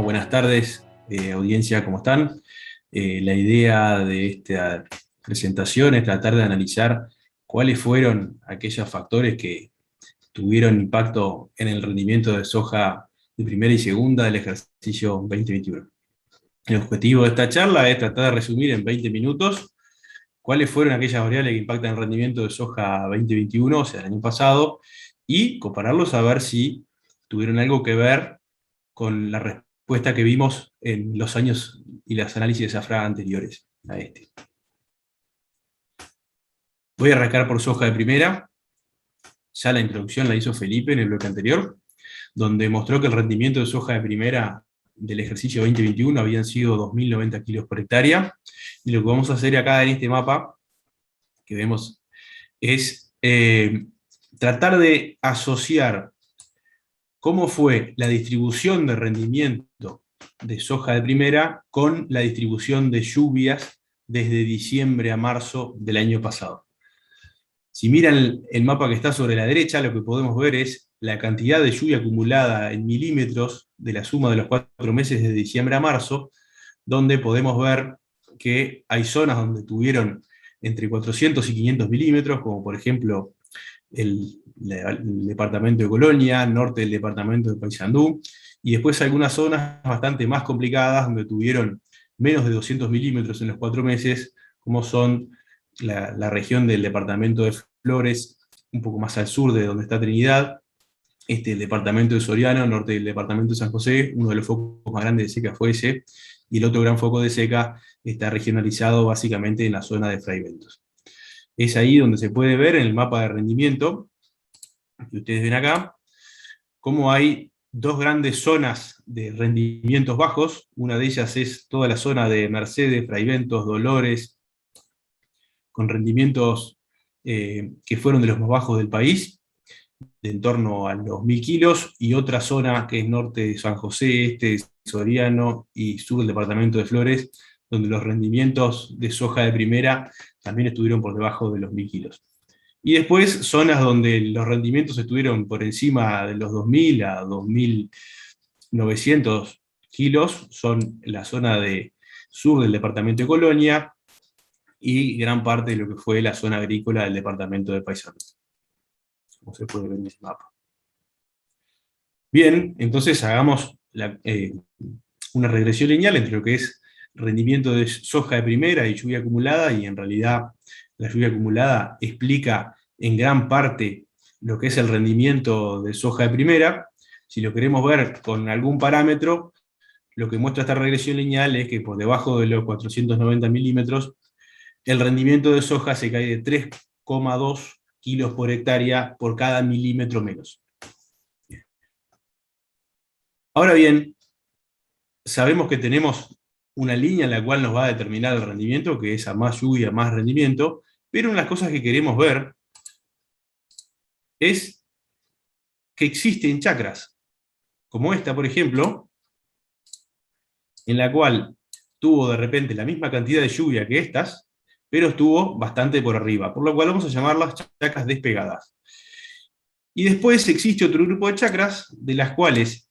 Buenas tardes, audiencia, ¿cómo están? La idea de esta presentación es tratar de analizar cuáles fueron aquellos factores que tuvieron impacto en el rendimiento de soja de primera y segunda del ejercicio 2021. El objetivo de esta charla es tratar de resumir en 20 minutos cuáles fueron aquellas variables que impactan el rendimiento de soja 2021, o sea, el año pasado, y compararlos a ver si tuvieron algo que ver con la respuesta que vimos en los años y las análisis de Zafra anteriores a este. Voy a arrancar por soja de primera. Ya la introducción la hizo Felipe en el bloque anterior, donde mostró que el rendimiento de soja de primera del ejercicio 2021 habían sido 2.090 kilos por hectárea. Y lo que vamos a hacer acá en este mapa que vemos es tratar de asociar cómo fue la distribución de rendimiento de soja de primera con la distribución de lluvias desde diciembre a marzo del año pasado. Si miran el mapa que está sobre la derecha, lo que podemos ver es la cantidad de lluvia acumulada en milímetros de la suma de los 4 meses de diciembre a marzo, donde podemos ver que hay zonas donde tuvieron entre 400 y 500 milímetros, como por ejemplo el departamento de Colonia, norte del departamento de Paysandú, y después algunas zonas bastante más complicadas donde tuvieron menos de 200 milímetros en los 4 meses, como son la región del departamento de Flores, un poco más al sur de donde está Trinidad, el departamento de Soriano, norte del departamento de San José. Uno de los focos más grandes de seca fue ese, y el otro gran foco de seca está regionalizado básicamente en la zona de Fray Bentos. Es ahí donde se puede ver en el mapa de rendimiento, que ustedes ven acá, cómo hay dos grandes zonas de rendimientos bajos. Una de ellas es toda la zona de Mercedes, Fray Bentos, Dolores, con rendimientos que fueron de los más bajos del país, de en torno a los 1.000 kilos, y otra zona que es norte de San José, este de Soriano y sur del departamento de Flores, donde los rendimientos de soja de primera también estuvieron por debajo de los 1.000 kilos. Y después zonas donde los rendimientos estuvieron por encima de los 2.000 a 2.900 kilos, son la zona de sur del departamento de Colonia y gran parte de lo que fue la zona agrícola del departamento de Paysandú, como se puede ver en ese mapa. Bien, entonces hagamos una regresión lineal entre lo que es rendimiento de soja de primera y lluvia acumulada, y en realidad la lluvia acumulada explica en gran parte lo que es el rendimiento de soja de primera. Si lo queremos ver con algún parámetro, lo que muestra esta regresión lineal es que por debajo de los 490 milímetros, el rendimiento de soja se cae de 3,2 kilos por hectárea por cada milímetro menos. Ahora bien, sabemos que tenemos una línea en la cual nos va a determinar el rendimiento, que es a más lluvia, más rendimiento, pero una de las cosas que queremos ver es que existen chacras, como esta, por ejemplo, en la cual tuvo de repente la misma cantidad de lluvia que estas, pero estuvo bastante por arriba, por lo cual vamos a llamarlas chacras despegadas. Y después existe otro grupo de chacras, de las cuales,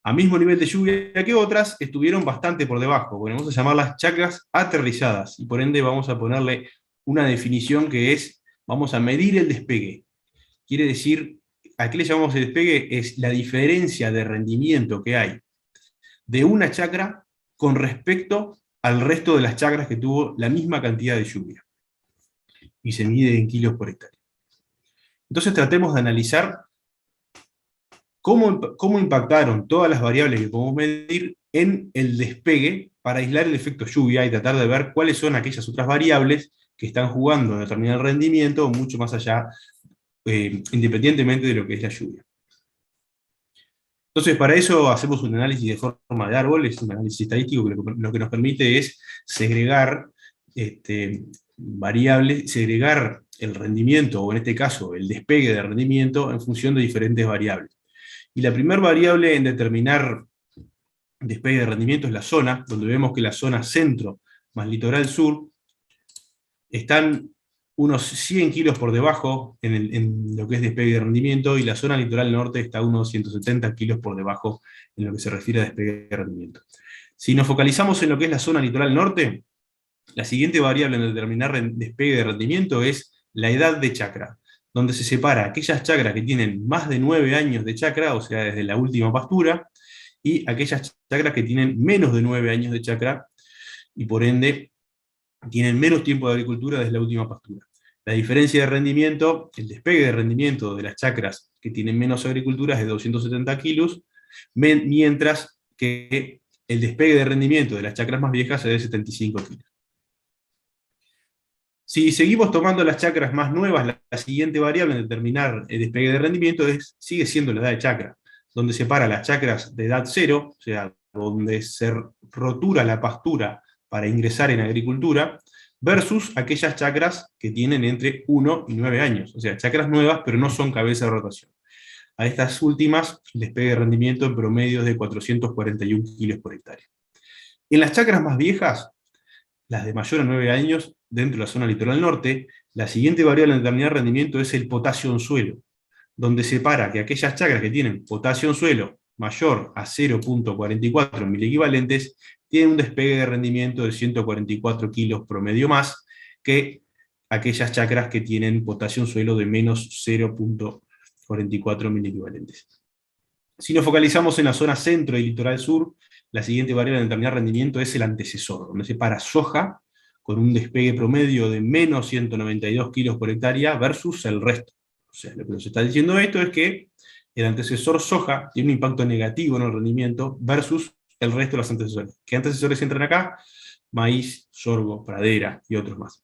a mismo nivel de lluvia que otras, estuvieron bastante por debajo. Bueno, vamos a llamarlas chacras aterrizadas, y por ende vamos a ponerle una definición que es, vamos a medir el despegue. Quiere decir, ¿a qué le llamamos el despegue? Es la diferencia de rendimiento que hay de una chacra con respecto al resto de las chacras que tuvo la misma cantidad de lluvia. Y se mide en kilos por hectárea. Entonces tratemos de analizar cómo impactaron todas las variables que podemos medir en el despegue para aislar el efecto lluvia y tratar de ver cuáles son aquellas otras variables que están jugando en determinado rendimiento mucho más allá, independientemente de lo que es la lluvia. Entonces, para eso hacemos un análisis de forma de árbol, es un análisis estadístico que lo que nos permite es segregar variables, segregar el rendimiento, o en este caso el despegue de rendimiento, en función de diferentes variables. Y la primera variable en determinar despegue de rendimiento es la zona, donde vemos que la zona centro más litoral sur están unos 100 kilos por debajo en lo que es despegue de rendimiento, y la zona litoral norte está unos 170 kilos por debajo en lo que se refiere a despegue de rendimiento. Si nos focalizamos en lo que es la zona litoral norte, la siguiente variable en determinar despegue de rendimiento es la edad de chacra, donde se separa aquellas chacras que tienen más de 9 años de chacra, o sea, desde la última pastura, y aquellas chacras que tienen menos de 9 años de chacra, y por ende tienen menos tiempo de agricultura desde la última pastura. La diferencia de rendimiento, el despegue de rendimiento de las chacras que tienen menos agricultura es de 270 kilos, mientras que el despegue de rendimiento de las chacras más viejas es de 75 kilos. Si seguimos tomando las chacras más nuevas, la siguiente variable en determinar el despegue de rendimiento sigue siendo la edad de chacra, donde separa las chacras de edad cero, o sea, donde se rotura la pastura para ingresar en agricultura, versus aquellas chacras que tienen entre 1 y 9 años, o sea, chacras nuevas, pero no son cabeza de rotación. A estas últimas, el despegue de rendimiento en promedio es de 441 kilos por hectárea. En las chacras más viejas, las de mayor a 9 años, dentro de la zona litoral norte, la siguiente variable en determinar rendimiento es el potasio en suelo, donde separa que aquellas chacras que tienen potasio en suelo mayor a 0,44 miliequivalentes tienen un despegue de rendimiento de 144 kilos promedio más que aquellas chacras que tienen potasio en suelo de menos 0,44 miliequivalentes. Si nos focalizamos en la zona centro y litoral sur, la siguiente variable en determinar rendimiento es el antecesor, donde separa soja con un despegue promedio de menos 192 kilos por hectárea versus el resto. O sea, lo que nos está diciendo esto es que el antecesor soja tiene un impacto negativo en el rendimiento versus el resto de los antecesores. ¿Qué antecesores entran acá? Maíz, sorgo, pradera y otros más.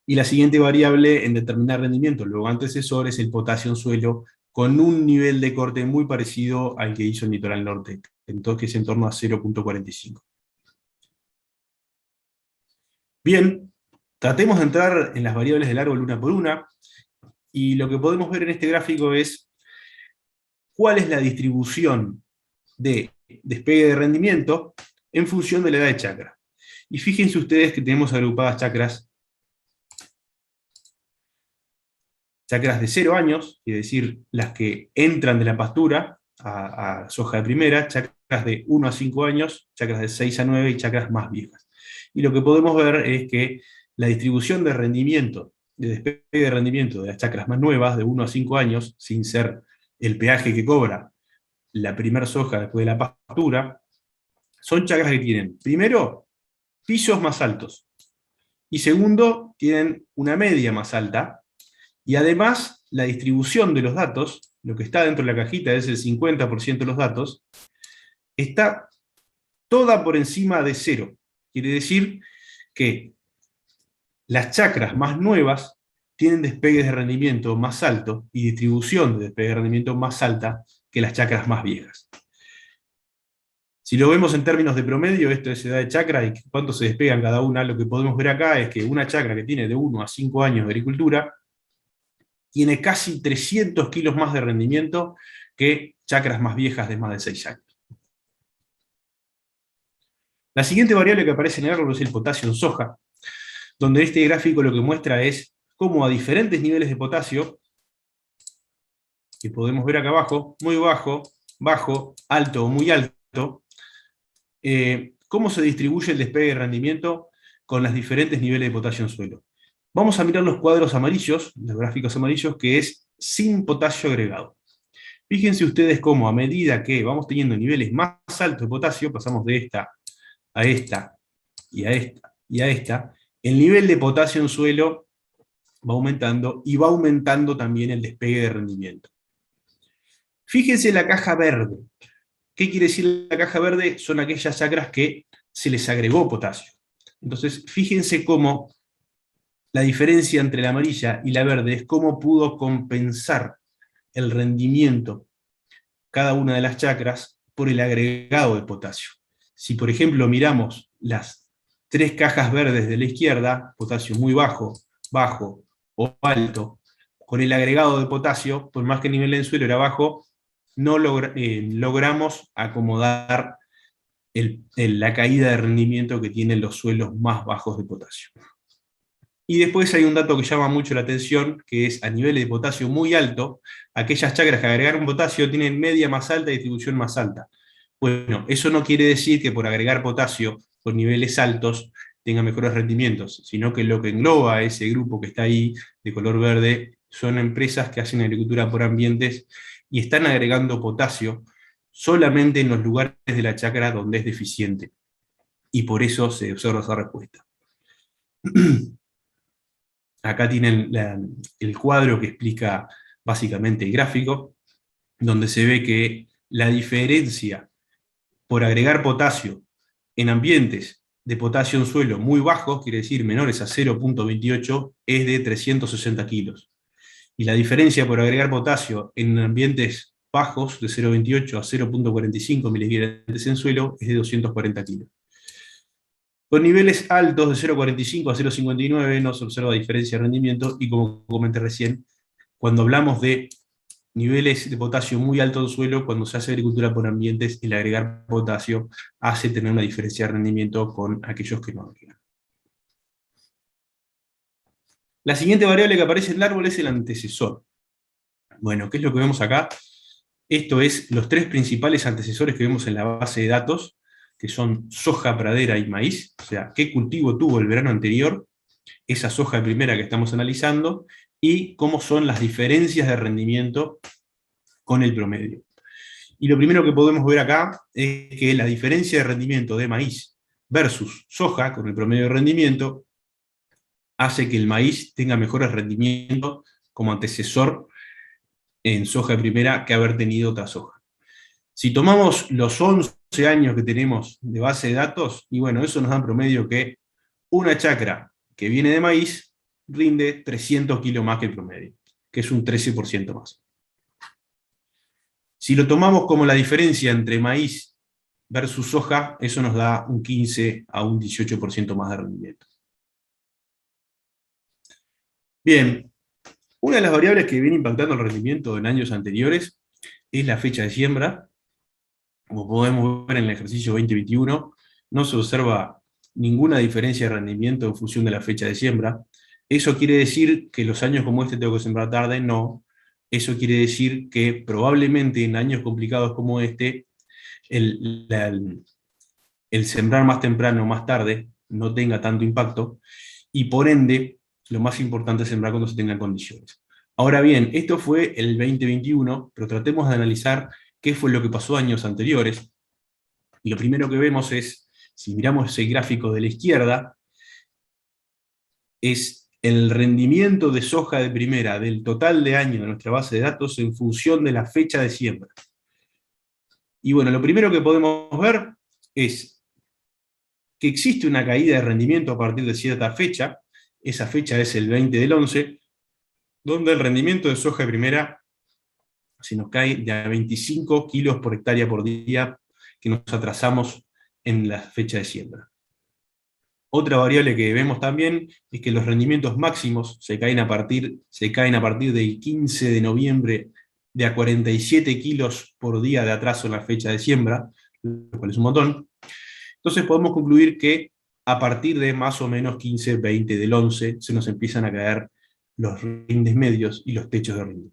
Y la siguiente variable en determinar rendimiento, luego antecesor, es el potasio en suelo, con un nivel de corte muy parecido al que hizo el litoral norte, entonces que es en torno a 0,45. Bien, tratemos de entrar en las variables del árbol una por una, y lo que podemos ver en este gráfico es cuál es la distribución de despegue de rendimiento en función de la edad de chacra. Y fíjense ustedes que tenemos agrupadas chacras de 0 años, es decir, las que entran de la pastura a soja de primera, chacras de 1 a 5 años, chacras de 6 a 9 y chacras más viejas. Y lo que podemos ver es que la distribución de rendimiento, de despegue de rendimiento de las chacras más nuevas, de 1 a 5 años, sin ser el peaje que cobra la primera soja después de la pastura, son chacras que tienen, primero, pisos más altos, y segundo, tienen una media más alta, y además la distribución de los datos, lo que está dentro de la cajita es el 50% de los datos, está toda por encima de 0. Quiere decir que las chacras más nuevas tienen despegues de rendimiento más alto y distribución de despegue de rendimiento más alta que las chacras más viejas. Si lo vemos en términos de promedio, esto es edad de chacra y cuánto se despegan cada una, lo que podemos ver acá es que una chacra que tiene de 1 a 5 años de agricultura tiene casi 300 kilos más de rendimiento que chacras más viejas de más de 6 años. La siguiente variable que aparece en el árbol es el potasio en soja, donde este gráfico lo que muestra es cómo a diferentes niveles de potasio, que podemos ver acá abajo, muy bajo, bajo, alto o muy alto, cómo se distribuye el despegue de rendimiento con los diferentes niveles de potasio en suelo. Vamos a mirar los cuadros amarillos, los gráficos amarillos, que es sin potasio agregado. Fíjense ustedes cómo a medida que vamos teniendo niveles más altos de potasio, pasamos de esta a esta y a esta y a esta, el nivel de potasio en suelo va aumentando y va aumentando también el despegue de rendimiento. Fíjense la caja verde. ¿Qué quiere decir la caja verde? Son aquellas chacras que se les agregó potasio. Entonces, fíjense cómo la diferencia entre la amarilla y la verde es cómo pudo compensar el rendimiento cada una de las chacras por el agregado de potasio. Si, por ejemplo, miramos las 3 cajas verdes de la izquierda, potasio muy bajo, bajo o alto, con el agregado de potasio, por más que el nivel del suelo era bajo, no logramos acomodar la caída de rendimiento que tienen los suelos más bajos de potasio. Y después hay un dato que llama mucho la atención, que es a niveles de potasio muy alto, aquellas chacras que agregaron potasio tienen media más alta y distribución más alta. Bueno, eso no quiere decir que por agregar potasio con niveles altos tenga mejores rendimientos, sino que lo que engloba a ese grupo que está ahí de color verde son empresas que hacen agricultura por ambientes y están agregando potasio solamente en los lugares de la chacra donde es deficiente. Y por eso se observa esa respuesta. Acá tienen el cuadro que explica básicamente el gráfico, donde se ve que la diferencia por agregar potasio en ambientes de potasio en suelo muy bajos, quiere decir menores a 0,28, es de 360 kilos. Y la diferencia por agregar potasio en ambientes bajos, de 0,28 a 0,45 miligramos en suelo, es de 240 kilos. Con niveles altos de 0,45 a 0,59 no se observa diferencia de rendimiento, y como comenté recién, cuando hablamos de niveles de potasio muy altos en suelo, cuando se hace agricultura por ambientes, el agregar potasio hace tener una diferencia de rendimiento con aquellos que no agregan. La siguiente variable que aparece en el árbol es el antecesor. Bueno, ¿qué es lo que vemos acá? Esto es los tres principales antecesores que vemos en la base de datos, que son soja, pradera y maíz, o sea, qué cultivo tuvo el verano anterior, esa soja de primera que estamos analizando, y cómo son las diferencias de rendimiento con el promedio. Y lo primero que podemos ver acá es que la diferencia de rendimiento de maíz versus soja, con el promedio de rendimiento, hace que el maíz tenga mejores rendimientos como antecesor en soja de primera que haber tenido otra soja. Si tomamos los 11 años que tenemos de base de datos, y bueno, eso nos da en promedio que una chacra que viene de maíz rinde 300 kilos más que el promedio, que es un 13% más. Si lo tomamos como la diferencia entre maíz versus soja, eso nos da un 15 a un 18% más de rendimiento. Bien, una de las variables que viene impactando el rendimiento en años anteriores es la fecha de siembra. Como podemos ver en el ejercicio 2021, no se observa ninguna diferencia de rendimiento en función de la fecha de siembra. ¿Eso quiere decir que los años como este tengo que sembrar tarde? No. Eso quiere decir que probablemente en años complicados como este, el sembrar más temprano o más tarde no tenga tanto impacto, y por ende, lo más importante es sembrar cuando se tengan condiciones. Ahora bien, esto fue el 2021, pero tratemos de analizar qué fue lo que pasó años anteriores. Y lo primero que vemos es, si miramos el gráfico de la izquierda, es el rendimiento de soja de primera del total de años de nuestra base de datos en función de la fecha de siembra. Y bueno, lo primero que podemos ver es que existe una caída de rendimiento a partir de cierta fecha. Esa fecha es el 20 del 11, donde el rendimiento de soja de primera se nos cae de a 25 kilos por hectárea por día, que nos atrasamos en la fecha de siembra. Otra variable que vemos también es que los rendimientos máximos se caen a partir del 15 de noviembre de a 47 kilos por día de atraso en la fecha de siembra, lo cual es un montón. Entonces podemos concluir que a partir de más o menos 15, 20 del 11 se nos empiezan a caer los rindes medios y los techos de rinde.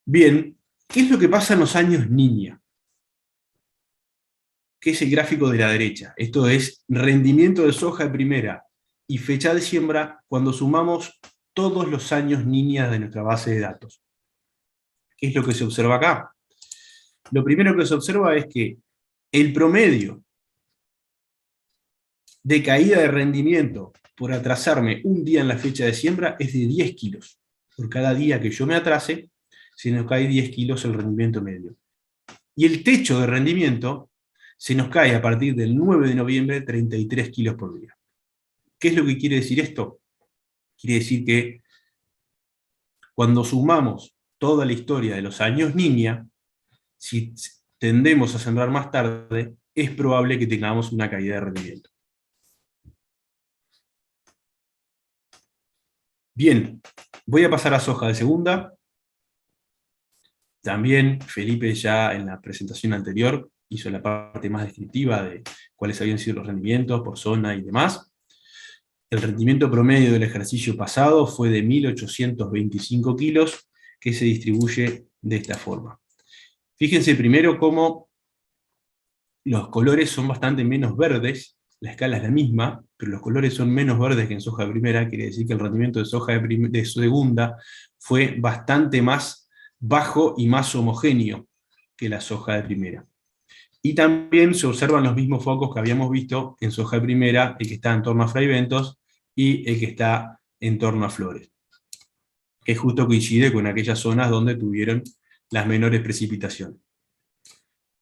Bien, ¿qué es lo que pasa en los años niña? Que es el gráfico de la derecha. Esto es rendimiento de soja de primera y fecha de siembra cuando sumamos todos los años niñas de nuestra base de datos. ¿Qué es lo que se observa acá? Lo primero que se observa es que el promedio de caída de rendimiento por atrasarme un día en la fecha de siembra es de 10 kilos. Por cada día que yo me atrase, se nos cae 10 kilos el rendimiento medio. Y el techo de rendimiento se nos cae a partir del 9 de noviembre 33 kilos por día. ¿Qué es lo que quiere decir esto? Quiere decir que cuando sumamos toda la historia de los años niña, si tendemos a sembrar más tarde, es probable que tengamos una caída de rendimiento. Bien, voy a pasar a soja de segunda. También Felipe ya en la presentación anterior hizo la parte más descriptiva de cuáles habían sido los rendimientos por zona y demás. El rendimiento promedio del ejercicio pasado fue de 1.825 kilos, que se distribuye de esta forma. Fíjense primero cómo los colores son bastante menos verdes, la escala es la misma, pero los colores son menos verdes que en soja de primera, quiere decir que el rendimiento de soja de segunda fue bastante más bajo y más homogéneo que la soja de primera. Y también se observan los mismos focos que habíamos visto en soja de primera, el que está en torno a fraiventos y el que está en torno a flores, que justo coincide con aquellas zonas donde tuvieron las menores precipitaciones.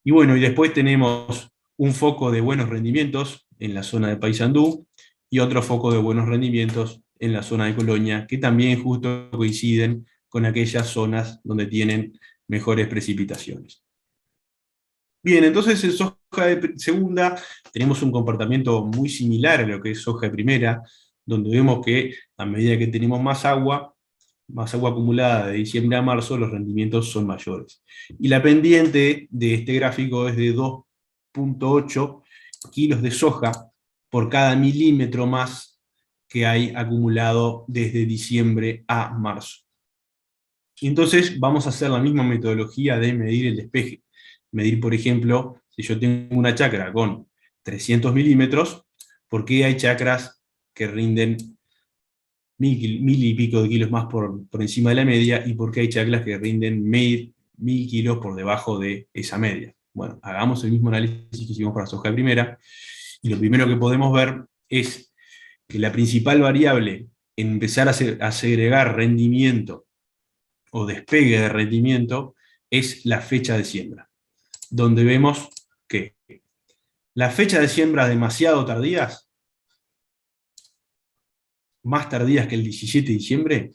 Y bueno, y después tenemos un foco de buenos rendimientos en la zona de Paysandú y otro foco de buenos rendimientos en la zona de Colonia, que también justo coinciden con aquellas zonas donde tienen mejores precipitaciones. Bien, entonces en soja de segunda tenemos un comportamiento muy similar a lo que es soja de primera, donde vemos que a medida que tenemos más agua acumulada de diciembre a marzo, los rendimientos son mayores. Y la pendiente de este gráfico es de 2,8 kilos de soja por cada milímetro más que hay acumulado desde diciembre a marzo. Y entonces vamos a hacer la misma metodología de medir el despeje. Medir, por ejemplo, si yo tengo una chacra con 300 milímetros, ¿por qué hay chacras que rinden 1.000 y pico de kilos más por encima de la media, y por qué hay chacras que rinden 1.000 kilos por debajo de esa media? Bueno, hagamos el mismo análisis que hicimos para soja de primera, y lo primero que podemos ver es que la principal variable en empezar a segregar rendimiento o despegue de rendimiento es la fecha de siembra, donde vemos que las fechas de siembra demasiado tardías, más tardías que el 17 de diciembre,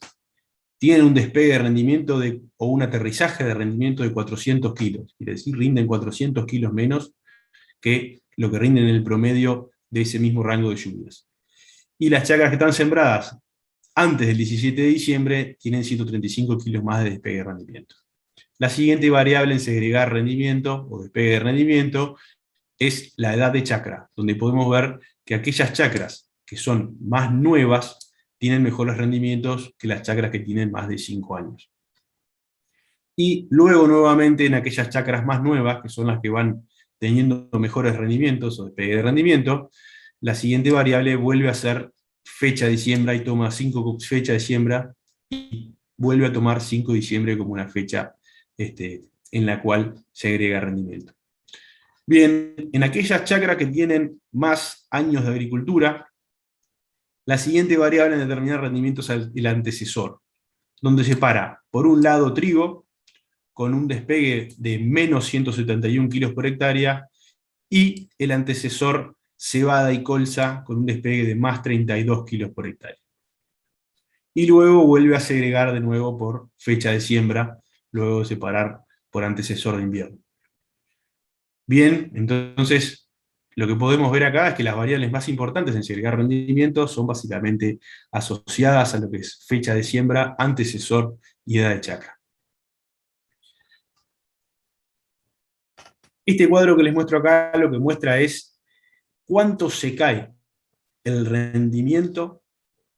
tienen un despegue de rendimiento o un aterrizaje de rendimiento de 400 kilos, es decir, rinden 400 kilos menos que lo que rinden en el promedio de ese mismo rango de lluvias. Y las chacras que están sembradas antes del 17 de diciembre tienen 135 kilos más de despegue de rendimiento. La siguiente variable en segregar rendimiento o despegue de rendimiento es la edad de chacra, donde podemos ver que aquellas chacras que son más nuevas tienen mejores rendimientos que las chacras que tienen más de 5 años. Y luego nuevamente en aquellas chacras más nuevas, que son las que van teniendo mejores rendimientos o despegue de rendimiento, la siguiente variable vuelve a ser fecha de siembra y toma 5 fechas de siembra y vuelve a tomar 5 de diciembre como una fecha en la cual se agrega rendimiento. Bien, en aquellas chacras que tienen más años de agricultura, la siguiente variable en determinar rendimiento es el antecesor, donde se para, por un lado, trigo, con un despegue de menos 171 kilos por hectárea, y el antecesor cebada y colza, con un despegue de más 32 kilos por hectárea. Y luego vuelve a segregar de nuevo por fecha de siembra, luego de separar por antecesor de invierno. Bien, entonces lo que podemos ver acá es que las variables más importantes en segregar rendimiento son básicamente asociadas a lo que es fecha de siembra, antecesor y edad de chacra. Este cuadro que les muestro acá lo que muestra es cuánto se cae el rendimiento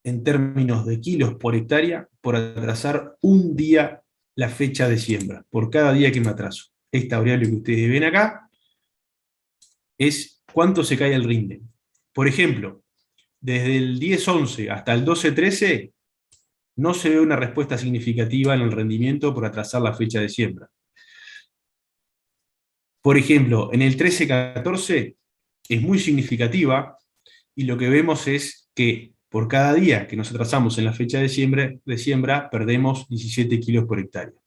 en términos de kilos por hectárea por atrasar un día la fecha de siembra, por cada día que me atraso. Esta variable que ustedes ven acá es cuánto se cae el rinde. Por ejemplo, desde el 10-11 hasta el 12-13 no se ve una respuesta significativa en el rendimiento por atrasar la fecha de siembra. Por ejemplo, en el 13-14 es muy significativa, y lo que vemos es que por cada día que nos atrasamos en la fecha de siembra perdemos 17 kilos por hectárea.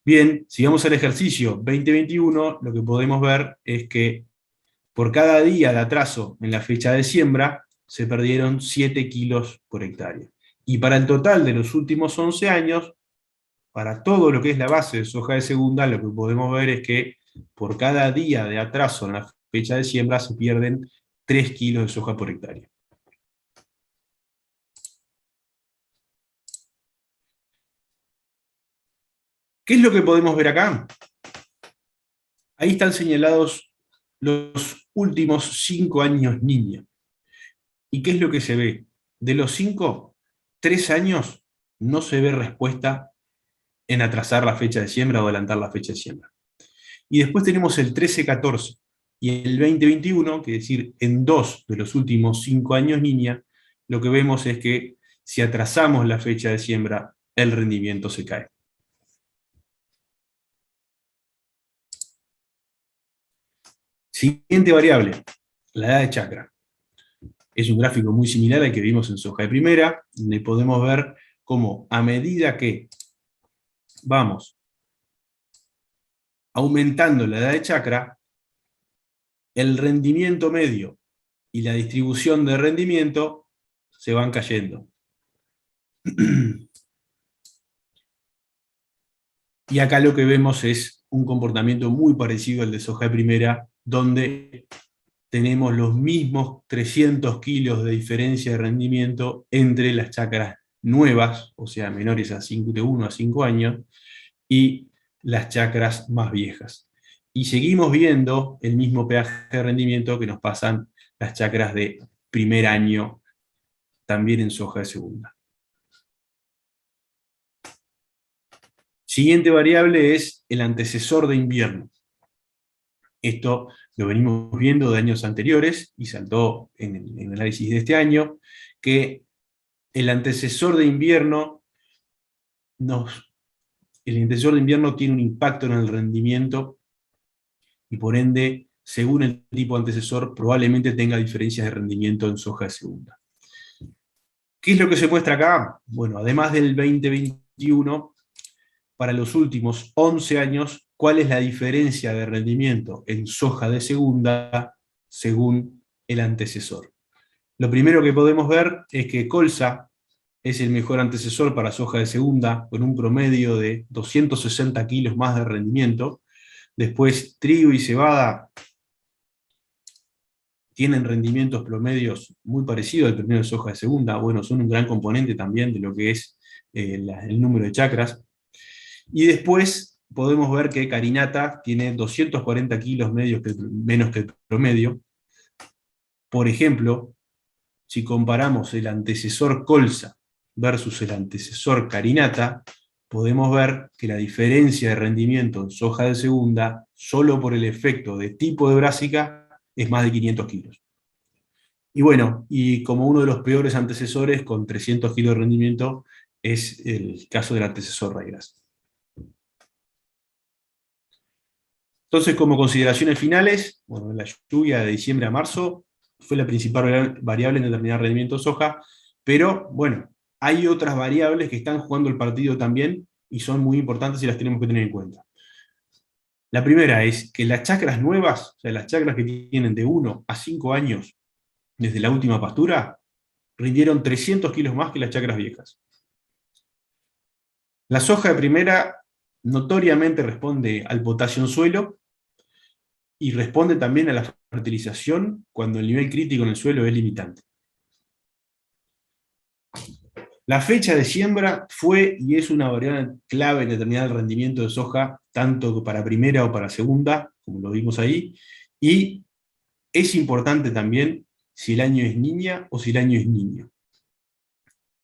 Bien, si vamos al ejercicio 2021, lo que podemos ver es que por cada día de atraso en la fecha de siembra se perdieron 7 kilos por hectárea. Y para el total de los últimos 11 años, para todo lo que es la base de soja de segunda, lo que podemos ver es que por cada día de atraso en la fecha de siembra se pierden 3 kilos de soja por hectárea. ¿Qué es lo que podemos ver acá? Ahí están señalados los últimos 5 años niña. ¿Y qué es lo que se ve? de los 5, 3 años no se ve respuesta en atrasar la fecha de siembra o adelantar la fecha de siembra. Y después tenemos el 13-14 y el 20-21, que es decir, en 2 de los últimos 5 años niña, lo que vemos es que si atrasamos la fecha de siembra, el rendimiento se cae. Siguiente variable, la edad de chacra. Es un gráfico muy similar al que vimos en soja de primera, donde podemos ver cómo a medida que vamos aumentando la edad de chacra, el rendimiento medio y la distribución de rendimiento se van cayendo. Y acá lo que vemos es un comportamiento muy parecido al de soja de primera, donde tenemos los mismos 300 kilos de diferencia de rendimiento entre las chacras nuevas, o sea, menores de 1 a 5 años, y las chacras más viejas. Y seguimos viendo el mismo peaje de rendimiento que nos pasan las chacras de primer año, también en soja de segunda. Siguiente variable es el antecesor de invierno. Esto lo venimos viendo de años anteriores y saltó en el análisis de este año, que el antecesor de invierno tiene un impacto en el rendimiento y por ende, según el tipo de antecesor, probablemente tenga diferencias de rendimiento en soja de segunda. ¿Qué es lo que se muestra acá? Bueno, además del 2021, para los últimos 11 años, ¿cuál es la diferencia de rendimiento en soja de segunda según el antecesor? Lo primero que podemos ver es que colza es el mejor antecesor para soja de segunda, con un promedio de 260 kilos más de rendimiento. Después, trigo y cebada tienen rendimientos promedios muy parecidos al promedio de soja de segunda. Bueno, son un gran componente también de lo que es el número de chacras. Y después podemos ver que carinata tiene 240 kilos menos que el promedio. Por ejemplo, si comparamos el antecesor colza versus el antecesor carinata, podemos ver que la diferencia de rendimiento en soja de segunda, solo por el efecto de tipo de brásica, es más de 500 kilos. Y bueno, y como uno de los peores antecesores, con 300 kilos de rendimiento, es el caso del antecesor Raigras. Entonces, como consideraciones finales, bueno, la lluvia de diciembre a marzo fue la principal variable en determinar rendimiento de soja, pero bueno, hay otras variables que están jugando el partido también y son muy importantes y las tenemos que tener en cuenta. La primera es que las chacras nuevas, o sea, las chacras que tienen de 1 a 5 años desde la última pastura, rindieron 300 kilos más que las chacras viejas. La soja de primera notoriamente responde al potasio en suelo y responde también a la fertilización cuando el nivel crítico en el suelo es limitante. La fecha de siembra fue y es una variable clave en determinar el rendimiento de soja, tanto para primera o para segunda, como lo vimos ahí, y es importante también si el año es niña o si el año es niño.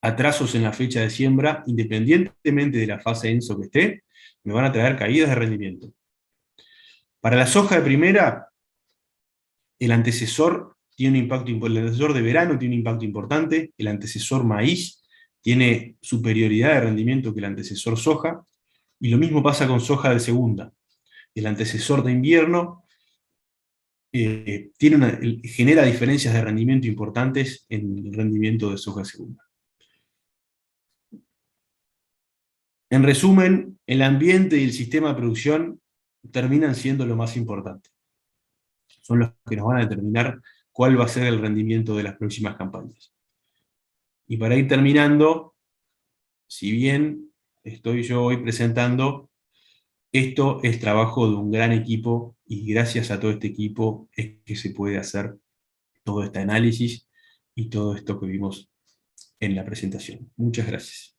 Atrasos en la fecha de siembra, independientemente de la fase ENSO que esté, me van a traer caídas de rendimiento. Para la soja de primera, el antecesor tiene un impacto importante, el antecesor de verano tiene un impacto importante, el antecesor maíz tiene superioridad de rendimiento que el antecesor soja, y lo mismo pasa con soja de segunda. El antecesor de invierno genera diferencias de rendimiento importantes en el rendimiento de soja de segunda. En resumen, el ambiente y el sistema de producción terminan siendo lo más importante. Son los que nos van a determinar cuál va a ser el rendimiento de las próximas campañas. Y para ir terminando, si bien estoy yo hoy presentando, esto es trabajo de un gran equipo y gracias a todo este equipo es que se puede hacer todo este análisis y todo esto que vimos en la presentación. Muchas gracias.